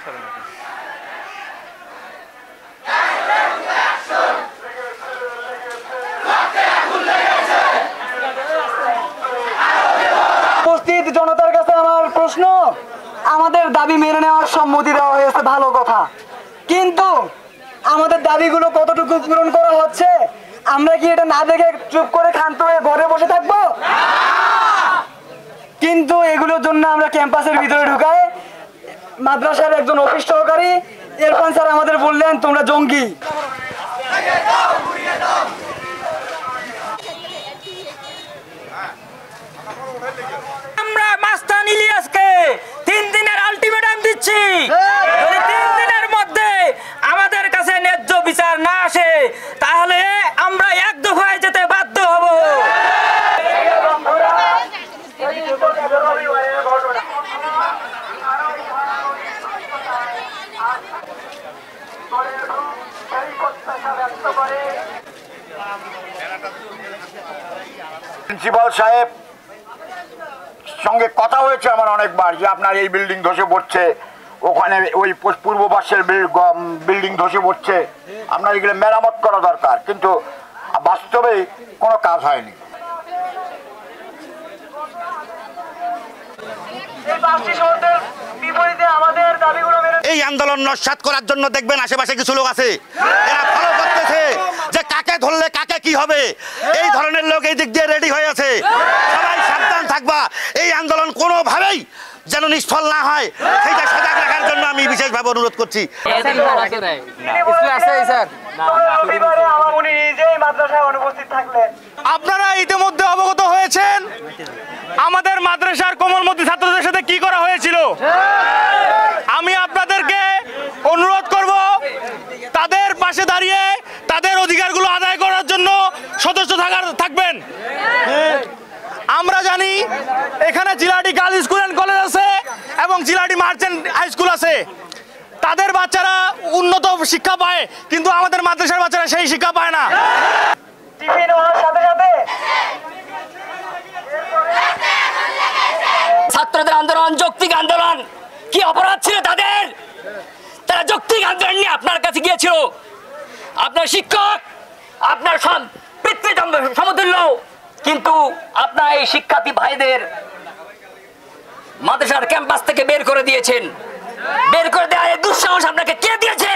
উপস্থিত জনতার কাছে আমার প্রশ্ন, আমাদের দাবি মেনে নেওয়ার সম্মতি দেওয়া হয়েছে, ভালো কথা, কিন্তু আমাদের দাবিগুলো কতটুকু পূরণ করা হচ্ছে? আমরা কি এটা না দেখে চুপ করে ক্ষান্ত হয়ে ঘরে বসে থাকবো? কিন্তু এগুলোর জন্য আমরা ক্যাম্পাসের ভিতরে ঢুকাই মাদ্রাসার একজন অফিস সহকারী ইরফান স্যার আমাদের বললেন তোমরা জঙ্গি। আমরা মাস্তান ইলিয়াসকে 3 দিনের আলটিমেটাম দিচ্ছি। যদি 3 দিনের মধ্যে আমাদের কাছে ন্যায্য বিচার না আসে তাহলে আমরা এক দফায় যেতে বাধ্য হব। প্রিন্সিপাল সাহেব সঙ্গে কথা হয়েছে আমার অনেকবার যে আপনার এই বিল্ডিং ধসে পড়ছে, ওখানে ওই পূর্ব পাশের বিল্ডিং ধসে পড়ছে, আপনার এগুলো মেরামত করা দরকার, কিন্তু বাস্তবে কোনো কাজ হয়নি। এই আন্দোলন নস্যাৎ করার জন্য দেখবেন আশেপাশে কিছু লোক আছে, এরা ফলো করতেছে যে কাকে ধরলে কাকে কি হবে, এই ধরনের লোক এই দিক দিয়ে রেডি হয়ে আছে। সবাই সাবধান থাকবা, এই আন্দোলন কোনোভাবেই যেন নিষ্ফল না হয় সেইটা সজাগ রাখার জন্য আমি বিশেষভাবে অনুরোধ করছি। আপনারা ইতিমধ্যে অবগত হয়েছেন আমাদের মাদ্রাসার কোমলমতি ছাত্রদের সাথে কি করা হয়েছিল। আমি আপনাদেরকে অনুরোধ করব তাদের পাশে দাঁড়িয়ে তাদের অধিকারগুলো আদায় করার জন্য সদস্য থাকবেন। আমরা জানি এখানে জিলাডি গার্লস স্কুল অ্যান্ড কলেজ আছে এবং জিলাডি মার্চেন্ট হাই স্কুল আছে, তাদের বাচ্চারা উন্নত শিক্ষা পায়, কিন্তু আমাদের মাদ্রাসার বাচ্চারা সেই শিক্ষা পায় না। ছাত্রদের আন্দোলন যৌক্তিক আন্দোলন, কি অপরাধ ছিল তাদের? তারা যৌক্তিক আন্দোলন নিয়ে আপনার কাছে গিয়েছিল। আপনার শিক্ষক আপনার সমতুল্য, কিন্তু আপনার এই শিক্ষার্থী ভাইদের মাদ্রাসার ক্যাম্পাস থেকে বের করে দিয়েছেন। বের করে দেওয়ার দুঃসাহস আপনাকে কে দিয়েছে?